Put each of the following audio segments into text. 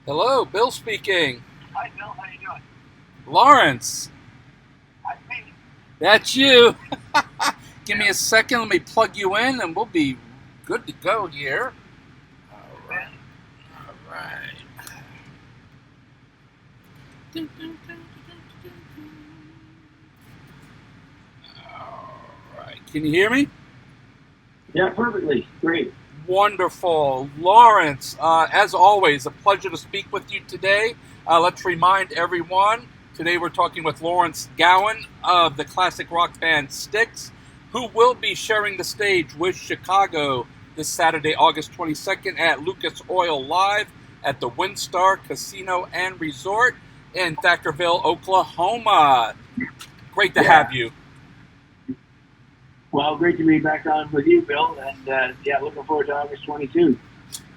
Hello, Bill speaking. Hi, Bill. How you doing? Lawrence, That's me. that's you. Give me Yeah, a second. Let me plug you in, and we'll be good to go here. All you right. bet. All right. All right. Can you hear me? Yeah, perfectly. Great. Wonderful. Lawrence, as always, a pleasure to speak with you today. Let's remind everyone today we're talking with Lawrence Gowan of the classic rock band Styx, who will be sharing the stage with Chicago this Saturday, August 22nd at Lucas Oil Live at the WinStar Casino and Resort in Thackerville, Oklahoma. Great to Yeah. have you. Well, great to be back on with you, Bill. And yeah, looking forward to August 22.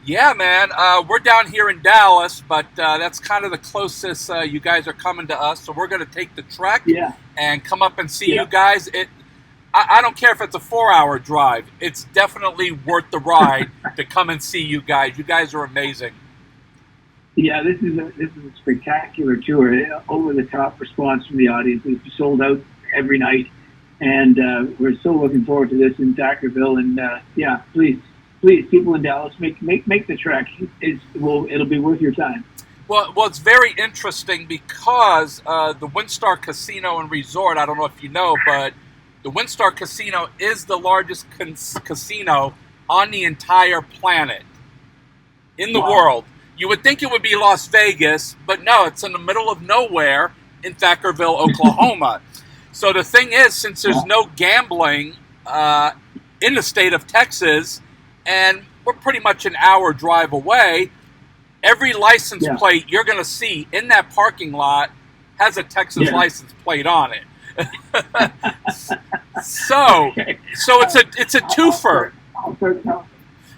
Yeah, man. We're down here in Dallas, but that's kind of the closest you guys are coming to us. So we're going to take the trek Yeah. and come up and see you Yeah. guys. I don't care if it's a 4 hour drive. It's definitely worth the ride to come and see you guys. You guys are amazing. Yeah, this is a spectacular tour. Over the top response from the audience. It's sold out every night, and we're so looking forward to this in Thackerville. And yeah, please, people in Dallas, make the trek. It'll be worth your time. Well, it's very interesting because the WinStar Casino and Resort, I don't know if you know, but the WinStar Casino is the largest casino on the entire planet. In the Wow. world. You would think it would be Las Vegas, but no, it's in the middle of nowhere in Thackerville, Oklahoma. So the thing is, since there's Wow. no gambling in the state of Texas, and we're pretty much an hour drive away, every license Yeah. plate you're going to see in that parking lot has a Texas Yeah. license plate on it. so, Okay. so it's a I'll twofer. start. I'll start telling.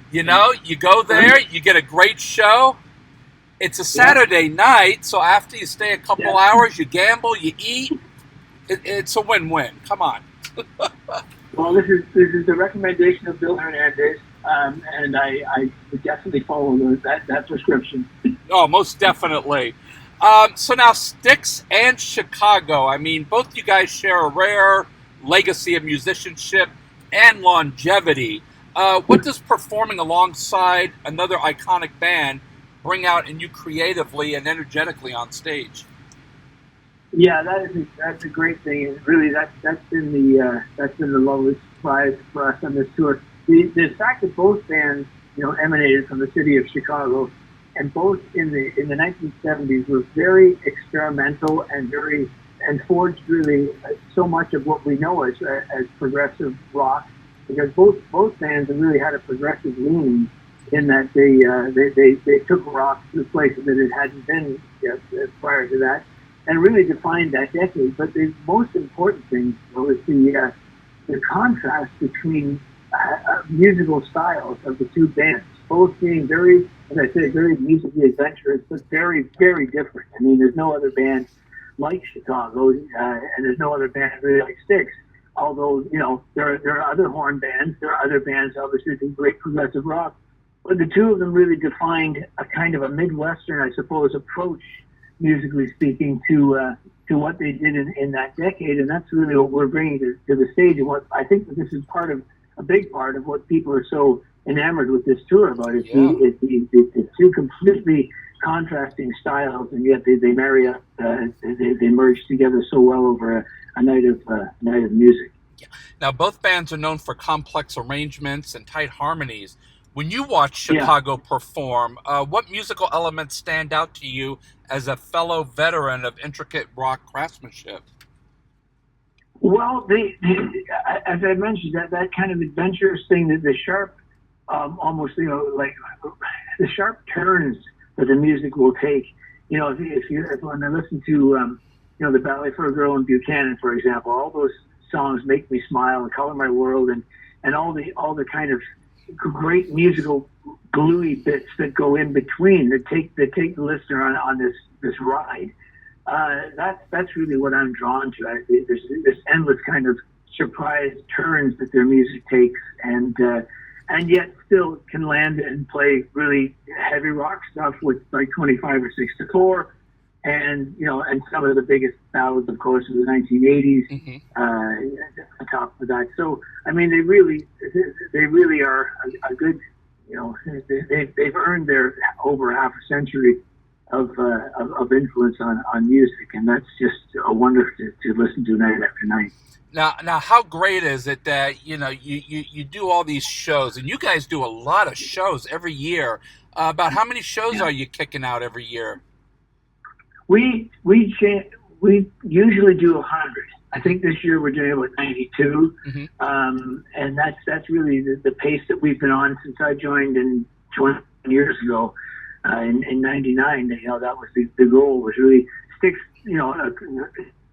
You know, you go there, you get a great show. It's a Yeah. Saturday night, so after you stay a couple Yeah. hours, you gamble, you eat. It's a win-win. Come on. Well, this is the recommendation of Bill Hernandez, and I would definitely follow that prescription. Oh, most definitely. So now Styx and Chicago. I mean, both you guys share a rare legacy of musicianship and longevity. What does performing alongside another iconic band bring out in you creatively and energetically on stage? Yeah, that's a great thing. And really, that's been the lowest prize for us on this tour. The fact that both bands, emanated from the city of Chicago, and both in the 1970s were very experimental and forged really so much of what we know as progressive rock, because both bands really had a progressive leaning in that they took rock to places that it hadn't been yet, prior to that, and really defined that decade. But the most important thing, though, is the contrast between musical styles of the two bands, both being very, as I say, very musically adventurous, but very, very different. I mean, there's no other band like Chicago, and there's no other band really like Styx. Although, there are other horn bands, there are other bands obviously that do great progressive rock, but the two of them really defined a kind of a Midwestern, I suppose, approach, musically speaking, to what they did in that decade, and that's really what we're bringing to the stage. And what I think that this is a big part of what people are so enamored with this tour about is Yeah. the two completely contrasting styles, and yet they marry up, they merge together so well over a night of music. Now, both bands are known for complex arrangements and tight harmonies. When you watch Yeah. Chicago perform, what musical elements stand out to you as a fellow veteran of intricate rock craftsmanship? Well, as I mentioned, that kind of adventurous thing, that the sharp, almost, like the sharp turns that the music will take. If when I listen to, the Ballet for a Girl in Buchanan, for example, all those songs make me smile and color my world, and all the kind of great musical gluey bits that go in between that take the listener on this ride. That's really what I'm drawn to. There's this endless kind of surprise turns that their music takes, and and yet still can land and play really heavy rock stuff with like 25 or 6 to 4. And, and some of the biggest ballads, of course, of the 1980s, on top of that. So, I mean, they really are a good, they've earned their over half a century of influence on music. And that's just a wonder to listen to night after night. Now, how great is it that, you do all these shows, and you guys do a lot of shows every year. About how many shows are you kicking out every year? We usually do 100. I think this year we're doing about 92, and that's really the pace that we've been on since I joined in 20 years ago. In '99, that was the goal, was really Styx.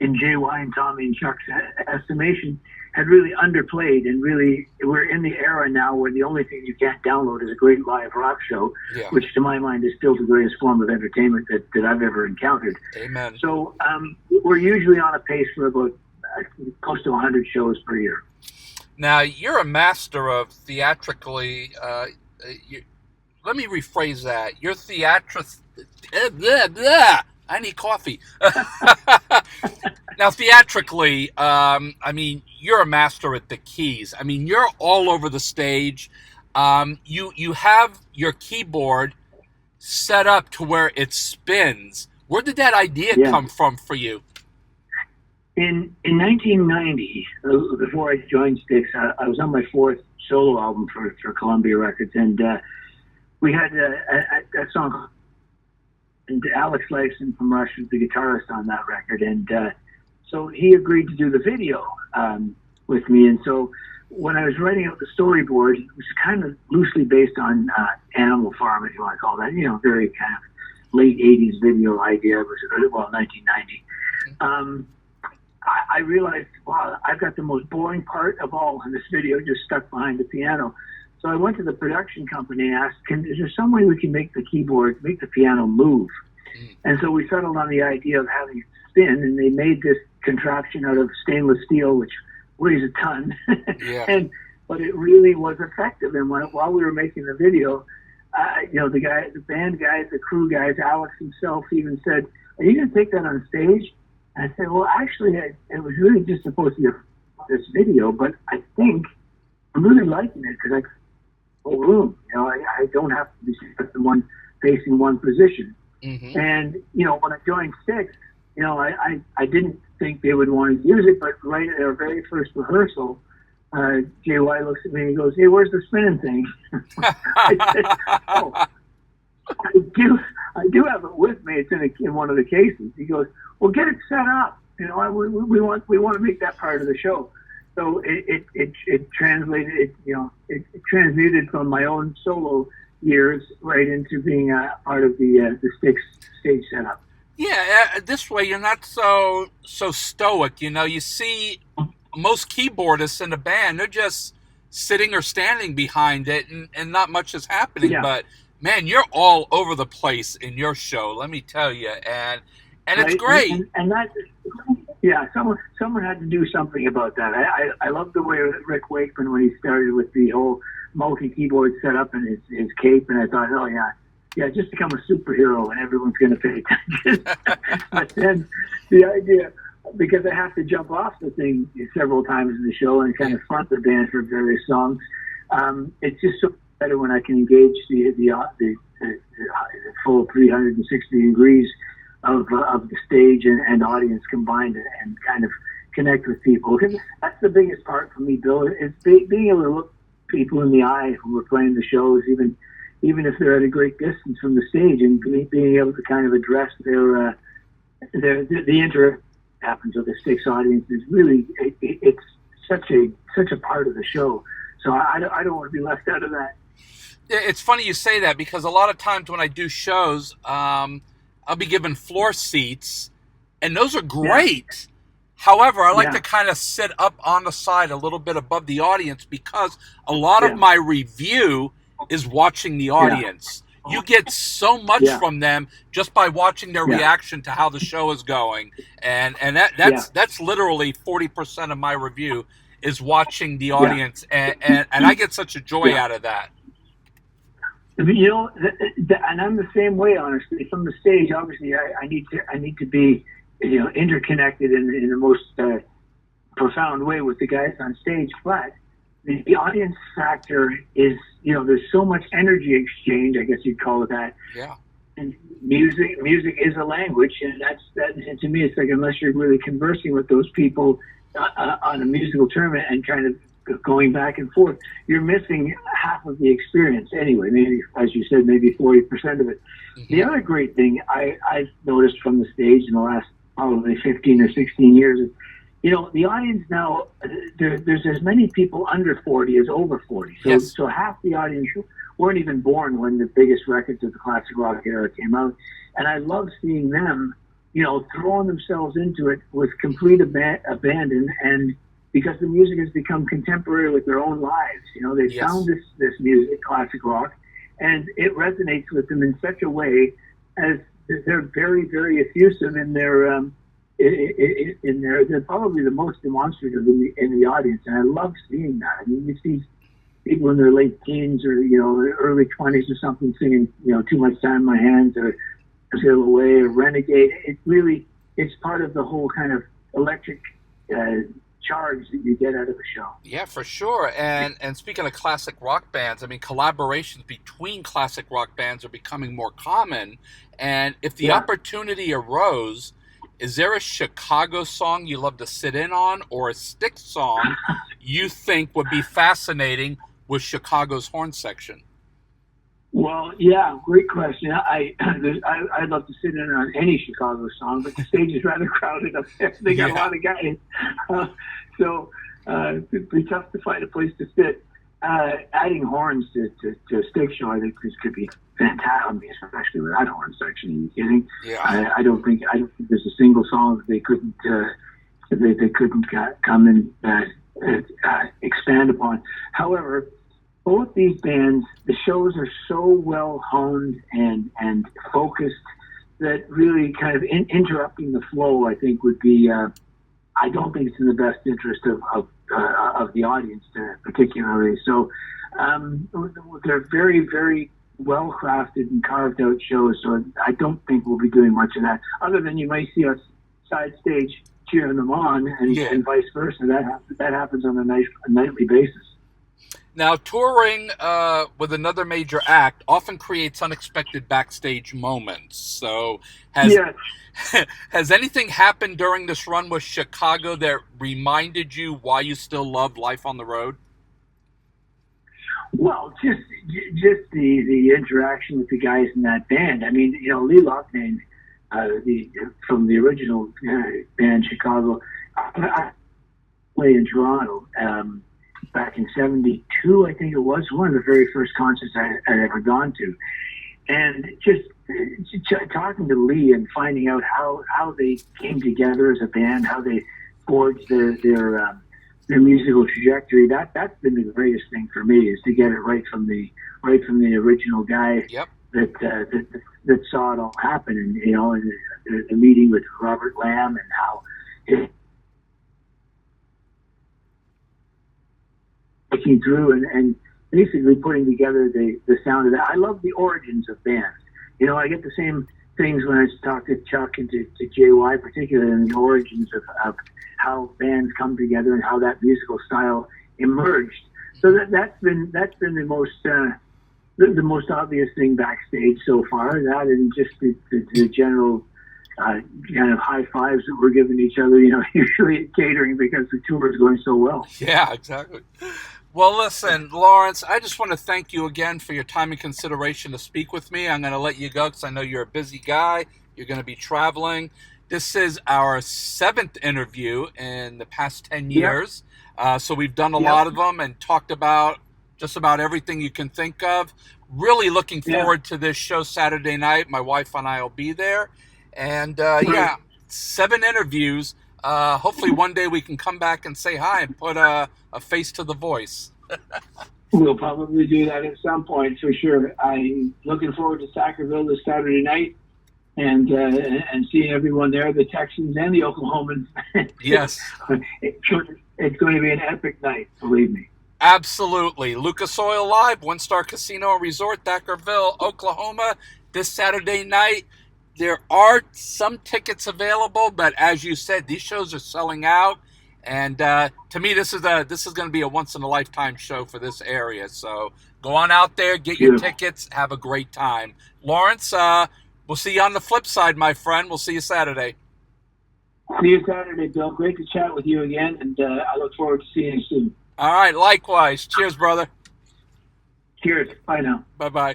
In JY and Tommy and Chuck's estimation, had really underplayed, and really we're in the era now where the only thing you can't download is a great live rock show, which to my mind is still the greatest form of entertainment that I've ever encountered. Amen. So we're usually on a pace for about close to 100 shows per year. Now, you're a master of theatrically, let me rephrase that. You're I need coffee. Now, theatrically, I mean, you're a master at the keys. I mean, you're all over the stage. You have your keyboard set up to where it spins. Where did that idea come from for you? In 1990, before I joined Styx, I was on my 4th solo album for Columbia Records, and we had a song. And Alex Lifeson from Rush was the guitarist on that record, and so he agreed to do the video with me. And so when I was writing out the storyboard, it was kind of loosely based on Animal Farm, if you want to call that, very kind of late 80s video idea. It was, 1990. I realized, wow, I've got the most boring part of all in this video just stuck behind the piano. So I went to the production company and asked, is there some way we can make the keyboard, make the piano move? And so we settled on the idea of having it spin, and they made this contraption out of stainless steel, which weighs a ton. But it really was effective. And while we were making the video, the band guys, the crew guys, Alex himself even said, "Are you going to take that on stage?" And I said, "Well, actually, it was really just supposed to be this video, but I think I'm really liking it because whole room. I don't have to be facing one position." And when I joined Styx, I didn't think they would want to use it, but right at our very first rehearsal, JY looks at me and he goes, "Hey, where's the spinning thing?" I said, "Oh, I do have it with me. It's in one of the cases." He goes, "Well, get it set up. We want to make that part of the show." So it translated, it transmuted from my own solo years right into being a part of the Styx stage setup. Yeah, this way you're not so stoic. You see most keyboardists in a band, they're just sitting or standing behind it, and not much is happening. Yeah. But man, you're all over the place in your show. Let me tell you, and it's great. And that. Yeah, someone had to do something about that. I love the way Rick Wakeman, when he started with the whole multi-keyboard setup and his cape, and I thought, oh yeah, just become a superhero and everyone's going to pay attention. But then the idea, because I have to jump off the thing several times in the show and kind of front the band for various songs, it's just so better when I can engage the full 360 degrees of the stage and audience combined, and kind of connect with people. Because that's the biggest part for me, Bill, is being able to look people in the eye who are playing the shows, even if they're at a great distance from the stage, and being able to kind of address the interest that happens with the Styx audience is really, it's such a part of the show. So I don't want to be left out of that. It's funny you say that, because a lot of times when I do shows, I'll be given floor seats, and those are great. Yeah. However, I like to kind of sit up on the side a little bit above the audience, because a lot of my review is watching the audience. You get so much from them just by watching their reaction to how the show is going. And that's literally 40% of my review is watching the Yeah. audience, and I get such a joy Yeah. out of that. You know, and I'm the same way. Honestly, from the stage, obviously, I need to be, you know, interconnected in the most profound way with the guys on stage. But the audience factor is, you know, there's so much energy exchange. I guess you'd call it that. Yeah. And music is a language, and and to me, it's like, unless you're really conversing with those people on a musical term and kind of going back and forth, you're missing half of the experience anyway. Maybe, as you said, maybe 40% of it. Mm-hmm. The other great thing I've noticed from the stage in the last probably 15 or 16 years is, you know, the audience now, there's as many people under 40 as over 40. So, Yes. so half the audience weren't even born when the biggest records of the classic rock era came out. And I love seeing them, you know, throwing themselves into it with complete abandon, and because the music has become contemporary with their own lives. You know, they've Yes. found this music, classic rock, and it resonates with them in such a way as they're very, very effusive in their they're probably the most demonstrative in the audience, and I love seeing that. I mean, you see people in their late teens or, you know, early 20s or something singing, you know, Too Much Time in My Hands or Sail Away or Renegade. It's part of the whole kind of electric charge that you get out of a show. Yeah, for sure. And speaking of classic rock bands, I mean, collaborations between classic rock bands are becoming more common. And if the opportunity arose, is there a Chicago song you love to sit in on, or a Styx song you think would be fascinating with Chicago's horn section? Well, yeah, great question. I'd love to sit in on any Chicago song, but the stage is rather crowded up there. They got a lot of guys, so it'd be tough to find a place to sit. Adding horns to a Styx show, I think this could be fantastic, especially with that horn section. Are you kidding? Yeah. I don't think there's a single song that they couldn't come and expand upon. However, both these bands, the shows are so well honed and focused that really kind of interrupting the flow, I think, would be. I don't think it's in the best interest of the audience, particularly. So they're very, very well crafted and carved out shows. So I don't think we'll be doing much of that, other than you might see us side stage cheering them on, and vice versa. That happens on a nightly basis. Now, touring with another major act often creates unexpected backstage moments. So, has anything happened during this run with Chicago that reminded you why you still love life on the road? Well, just the interaction with the guys in that band. I mean, you know, Lee Loughnane, from the original band Chicago, I played in Toronto. Back in '72, I think it was, one of the very first concerts I'd ever gone to. And just talking to Lee and finding out how they came together as a band, how they forged their musical trajectory, that's been the greatest thing for me, is to get it right from the original guy that saw it all happen. And, you know, the meeting with Robert Lamb and how through and basically putting together the sound of that. I love the origins of bands. You know, I get the same things when I talk to Chuck and to JY, particularly in the origins of how bands come together and how that musical style emerged. So that's been the most obvious thing backstage so far. That and just the general kind of high fives that we're giving each other, you know, usually at catering, because the tour is going so well. Yeah, exactly. Well, listen, Lawrence, I just want to thank you again for your time and consideration to speak with me. I'm going to let you go because I know you're a busy guy. You're going to be traveling. This is our 7th interview in the past 10 years. So we've done a lot of them and talked about just about everything you can think of. Really looking forward to this show Saturday night. My wife and I will be there. And 7 interviews. Hopefully one day we can come back and say hi and put a face to the voice. We'll probably do that at some point for sure. I'm looking forward to Sacramento this Saturday night and seeing everyone there, the Texans and the Oklahomans. Yes. It's going to be an epic night, believe me. Absolutely. Lucas Oil Live, One Star Casino and Resort, Thackerville, Oklahoma, this Saturday night. There are some tickets available, but as you said, these shows are selling out. And to me, this is going to be a once in a lifetime show for this area. So go on out there, get your tickets, have a great time. Lawrence, we'll see you on the flip side, my friend. We'll see you Saturday. See you Saturday, Bill. Great to chat with you again, and I look forward to seeing you soon. All right, likewise. Cheers, brother. Cheers. Bye now. Bye-bye.